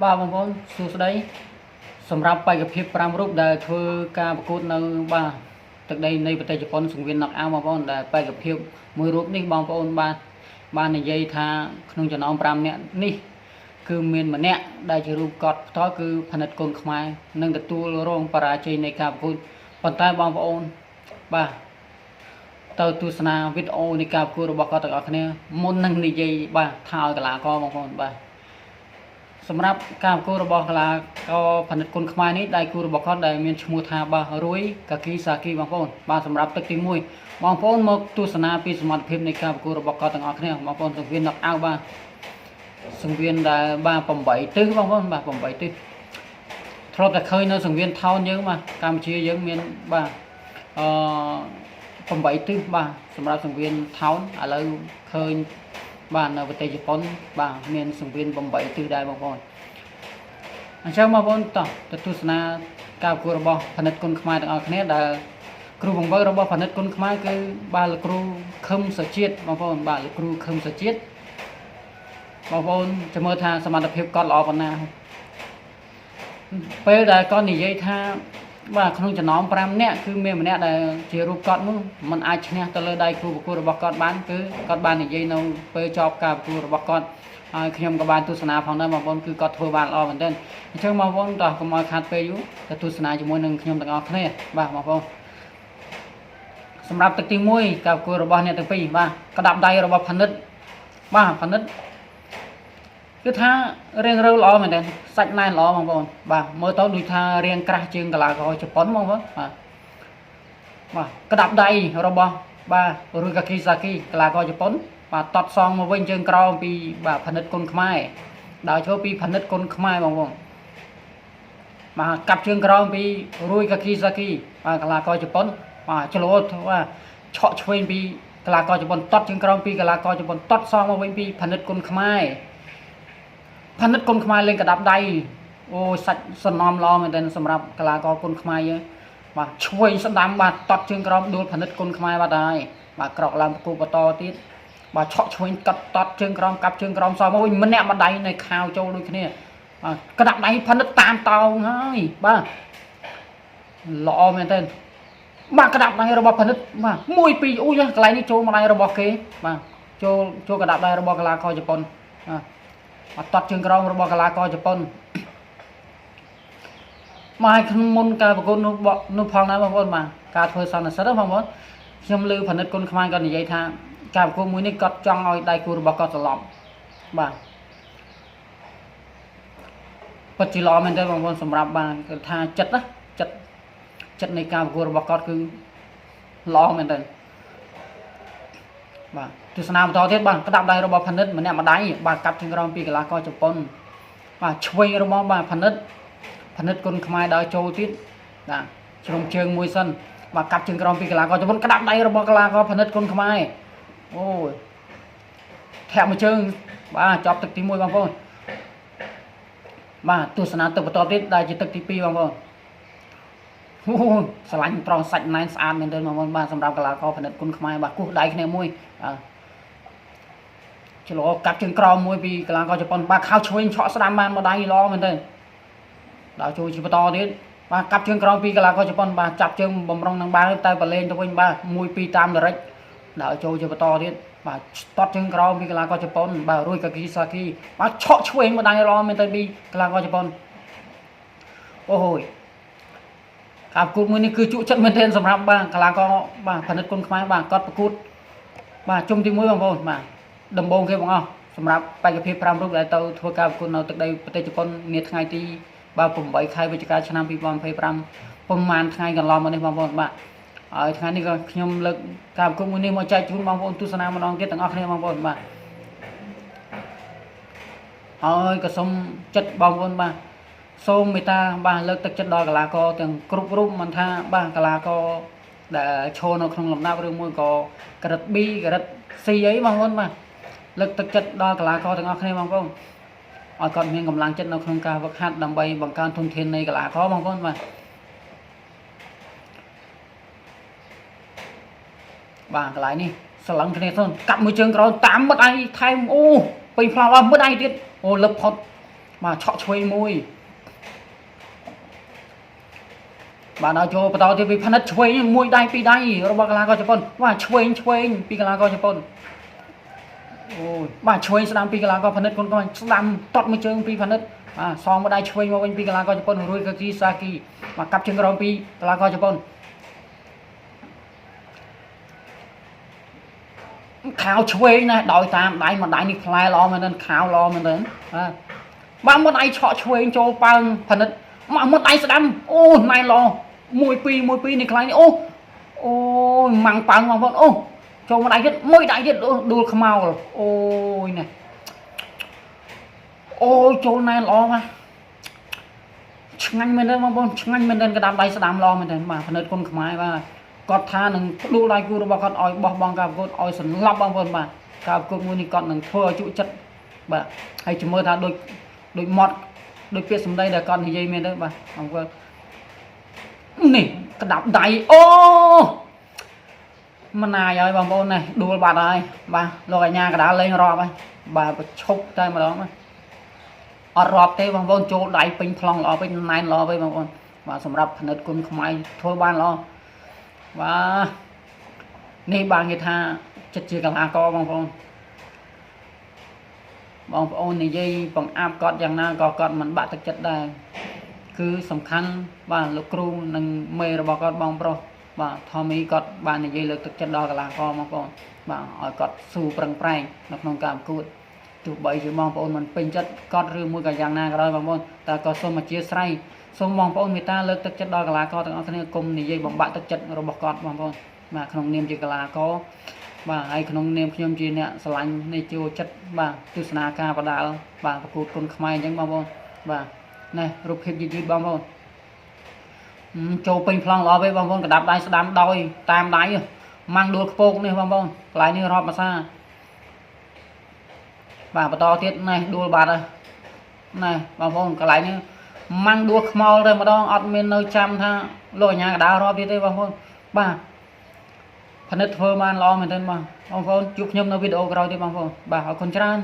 បាទបងប្អូនសួស្តីសម្រាប់បេក្ខភាព5រូបដែលធ្វើការប្រកួតនៅបាទទឹកដីនៃប្រទេសជប៉ុនសង្វៀនណកអាវបងប្អូនដែលបេក្ខភាពមួយរូបនេះបងប្អូនបាននិយាយថាក្នុងចំណោម5នាក់នេះគឺមានម្នាក់ដែលជារូបកត់ផ្ទាល់គឺផនិតកូនខ្មែរនឹងទទួលរងបរាជ័យនៃការប្រកួតប៉ុន្តែបងប្អូនបាទទៅទស្សនាវីដេអូនៃការប្រកួតរបស់គាត់ទាំងអស់គ្នាមុននឹងនិយាយបាទថាឲ្យកីឡាករបងប្អូនបាទសម្រាប់ការប្រកួតរបស់កីឡាករផនិតគុណខ្មែរនេះដៃគូរបស់គាត់ដែលមានឈ្មោះថាបាទរួយកាគីសាគីបងប្អូនបាទសម្រាប់ទឹកទី1បងប្អូនមកទស្សនាពីសមត្ថភាពនៃការប្រកួតរបស់គាត់ទាំងអស់គ្នាបងប្អូនសង្វៀនណកអាវបាទសង្វៀនដែលបាទ8ទិសបងប្អូនបាទ8ទិសធ្លាប់តែឃើញនៅសង្វៀនថោនយើងបាទកម្ពុជាយើងមានបាទ8ទិសបាទសម្រាប់សង្វៀនថោនឥឡូវឃើញបាទនៅប្រទេសជប៉ុនបាទមានសង្វៀន8ទិសដែរបងប្អូនអញ្ចឹងបងប្អូនតោះទៅទស្សនាការប្រកួតរបស់ផនិតគុណខ្មែរទាំងអស់គ្នាដែលគ្រូបង្វឹករបស់ផនិតគុណខ្មែរគឺបាទលោកគ្រូខឹមសុជាតិបងប្អូនបាទលោកគ្រូខឹមសុជាតិបងប្អូនចាំមើលថាសមត្ថភាពគាត់ល្អប៉ុណ្ណាពេលដែលគាត់និយាយថាបាទក្នុងចំណោម5នាក់គឺមានម្នាក់ដែលជារូបគាត់នោះมันអាចឈ្នះទៅលើដៃគូប្រកួតរបស់គាត់បានគឺគាត់បាននិយាយនៅពេលចប់ការប្រកួតរបស់គាត់ហើយខ្ញុំក៏បានទស្សនាផងដែរបងប្អូនគឺគាត់ធ្វើបានល្អមែនទែនអញ្ចឹងបងប្អូនតោះកុំឲ្យខាតពេលយូរទៅទស្សនាជាមួយនឹងខ្ញុំទាំងអស់គ្នាបាទបងប្អូនសម្រាប់ទឹកទី1ការប្រកួតរបស់អ្នកទាំងពីរបាទក្តាប់ដៃរបស់ផនិតបាទផនិតគឺថារៀងរើល្អមែនទេសាច់ណែនល្អបងប្អូនបាទមើលទៅដូចថារៀងក្រាស់ជាងកីឡាករជប៉ុនបងប្អូនបាទក្តាប់ដៃរបស់បាទរុយកាគីសាគីកីឡាករជប៉ុនបាទតត់សងមកវិញជើងក្រោមពីបាទផនិតគុណខ្មែរដើរចូលពីផនិតគុណខ្មែរបងប្អូនបាទកាប់ជើងក្រោមពីរុយកាគីសាគីបាទកីឡាករជប៉ុនបាទច្រឡោបាទឆក់ឆ្វេងពីកីឡាករជប៉ុនតត់ជើងក្រោមពីកីឡាករជប៉ុនតត់សងមកវិញពីផនិតគុណខ្មែរផនិតគុណខ្មែរលេងកដាប់ដៃអូសាច់សំណំល្អមែនទែនសម្រាប់កីឡាករគុណខ្មែរយើងបាទឆ្វេងស្ដាំបាទតត់ជើងក្រោមដួលផនិតគុណខ្មែរបាត់ហើយបាទក្រោកឡើងប្រគូបន្តទៀតបាទឆក់ឆ្វេងកាត់តត់ជើងក្រោមកាប់ជើងក្រោមសមកវិញម្នាក់ម្ដាយនៅខាវចូលដូចគ្នាបាទកដាប់ដៃផនិតតាមតោងហើយបាទល្អមែនទែនបាទកដាប់ដៃរបស់ផនិតបាទ1 2អូយកន្លែងនេះចូលម្ដាយរបស់គេបាទចូលកដាប់ដៃរបស់កីឡាករជប៉ុនបាទតត់ជើងក្រោមរបស់កីឡាករជប៉ុនមកឲ្យក្នុងមុនការប្រកួតនោះផងដែរបងប្អូនបាទការធ្វើសន្និសីទបងប្អូនខ្ញុំលើផនិតគុណខ្មែរគាត់និយាយថាការប្រកួតមួយនេះគាត់ចង់ឲ្យដៃគូរបស់គាត់ត្រឡប់បាទពិតជាល្អមែនទេបងប្អូនសម្រាប់បាទគាត់ថាចិត្តនៃការប្រកួតរបស់គាត់គឺល្អមែនទេបាទទស្សនាបន្តទៀតបាទក្តាប់ដៃរបស់ផនិតម្នាក់ម្ដាយបាទកាប់ជើងក្រោមពីកីឡាករជប៉ុនបាទឆ្វេងរបស់បាទផនិតគុណខ្មែរដើរចូលទៀតបាទជ្រុំជើងមួយសិនបាទកាប់ជើងក្រោមពីកីឡាករជប៉ុនក្តាប់ដៃរបស់កីឡាករផនិតគុណខ្មែរអូយធាក់មួយជើងបាទចប់ទឹកទី1បងប្អូនបាទទស្សនាទឹកបន្តទៀតដែលជាទឹកទី2បងប្អូនអូស្រឡាញ់ត្រង់សាច់ណែនស្អាតមែនទែនបងប្អូនបាទសម្រាប់កីឡាករផនិតគុណខ្មែរបាទគោះដៃគ្នាមួយច្រឡោកាប់ជើងក្រោមមួយពីកីឡាករជប៉ុនបាទខោឆ្វេងឆក់ស្ដាំបានម្ដាយល្អមែនទែនដល់ជួយបន្តទៀតបាទកាប់ជើងក្រោមពីកីឡាករជប៉ុនបាទចាប់ជើងបំរុងនឹងបាល់តែបលេងទៅវិញបាទ1 2តាមដរិចដល់ចូលជាបន្តទៀតបាទតត់ជើងក្រោមពីកីឡាករជប៉ុនបាទរួយកាគីសាគីបាទឆក់ឆ្វេងម្ដាយល្អមែនទែនពីកីឡាករជប៉ុនអូយការប្រកួតមួយនេះគឺជក់ចិត្តមែនទែនសម្រាប់បាទកីឡាករបាទផនិតគុណខ្មែរបាទគាត់ប្រកួតបាទជុំទី1បងប្អូនបាទដំបូងគេបងអស់សម្រាប់បេក្ខភាព5រូបដែលទៅធ្វើការប្រកួតនៅទឹកដីប្រទេសជប៉ុននាថ្ងៃទី8ខែវិច្ឆិកាឆ្នាំ2025ប្រហែលថ្ងៃកន្លងមកនេះបងប្អូនបាទហើយថ្ងៃនេះក៏ខ្ញុំលើកការប្រកួតមួយនេះមកចែកជូនបងប្អូនទស្សនាម្ដងទៀតទាំងអស់គ្នាបងប្អូនបាទហើយក៏សូមចិត្តបងប្អូនបាទសូមមេត្តាបាទលើកទឹកចិត្តដល់កីឡាករទាំងគ្រប់រូបមិនថាបាទកីឡាករដែលឈរនៅក្នុងលំដាប់ឬមួយក៏ក្រិត B ក្រិត C អីបងប្អូនបាទលើកទឹកចិត្តដល់កីឡាករទាំងអស់គ្នាបងប្អូនឲ្យគាត់មានកម្លាំងចិត្តនៅក្នុងការហ្វឹកហាត់ដើម្បីបង្កើនធនធាននៃកីឡាករបងប្អូនបាទកន្លែងនេះស្រឡឹងគ្នាទៅកាប់មួយជើងក្រោយតាមមិត្តឯងថែមអូពេញផ្លោះអស់មិត្តឯងទៀតអូលឹបផុត mà chọ chuối mùi bà nói cho tao thì vì phần đất chuối mùi đây pi đây rồi bà la coi cho con và chuối pi la coi cho con ôi bà chuối sẽ làm pi la coi phần đất con coi làm tọt mới chơi pi phần đất xong vào đây chuối mà bên pi la coi cho con rồi cái kia saki mà cặp chân cái pi la coi cho con khao chuối này đòi tam đáy mà đáy đi fly lo mà nên khao lo mà nên bà một ai chọ chuối cho bằng phần đất mà một ai sẽ đâm ô này lo mùi pi này khai ô ô măng bằng mà vẫn ô cho một ai hết mỗi đại hết đua khăm màu rồi ôi này ôi chỗ này lo mà ngay mình đây mà bon ngay mình đây cái đám đây sẽ đám lo mình đây mà phần đất con khmai và cọt tha nâng đua lại cua bà con oi bong bong cà cốt oi sần lắp bong vân mà cà cốt mua đi con nâng thua trụ chất bà hay chỉ mơ tha đôi mọt đôi piết xuống đây là con thì dây mình đấy bà không quên nè cái đạp đáy ô mà này ơi bà môn này đua bà ơi bà lo cả nhà cái đá lên rọp ấy bà chúc tay mà đó mà ở rọp thế bà môn chỗ đáy pin phong lo bên này lo với bà môn và sầm rập thành con không ai thôi ban lo và nè bà người ta chất chia cả co bà môn này dây bằng áp cọtอย่างណាក៏គាត់មិនបាក់ទឹកចិត្តដែរគឺសំខាន់បាទលោកគ្រូនិងមេរបស់គាត់បងប្រុសបាទថមីគាត់បាននិយាយលើកទឹកចិត្តដល់កីឡាករបងប្អូនបាទឲ្យគាត់ស៊ូប្រឹងប្រែងនៅក្នុងការប្រកួតទោះបីជាបងប្អូនមិនពេញចិត្តគាត់ឬមួយក៏យ៉ាងណាក៏ដោយបងប្អូនតែក៏សូមអធិស្ឋានសូមបងប្អូនមេត្តាលើកទឹកចិត្តដល់កីឡាករទាំងអស់គ្នាកុំនិយាយបំបាក់ទឹកចិត្តរបស់គាត់បងប្អូនបាទក្នុងនាមជាកីឡាករបាទហើយក្នុងនាមខ្ញុំជាអ្នកស្រឡាញ់នៃចូលចិត្តបាទទស្សនាការបដាល់បាទប្រកួតគុនខ្មែរអញ្ចឹងបងប្អូនបាទនេះរូបភាពយឺតបងប្អូនចូលពេញប្លង់ល្អវិញបងប្អូនកដាប់ដៃស្ដាំដោយតាមដៃម៉ាំងដួលខ្ពកនេះបងប្អូនកន្លែងនេះរាប់ភាសាបាទបន្តទៀតនេះដួលបាត់ហើយនេះបងប្អូនកន្លែងនេះម៉ាំងដួលខ្មោលតែម្ដងអត់មាននៅចាំថាលោកអាញាកដាលរាប់ទៀតទេបងប្អូនបាទផលិតធ្វើបានល្អមែនទែនបងប្អូនជួបខ្ញុំនៅវីដេអូក្រោយទៀតបងប្អូនបាទអរគុណច្រើន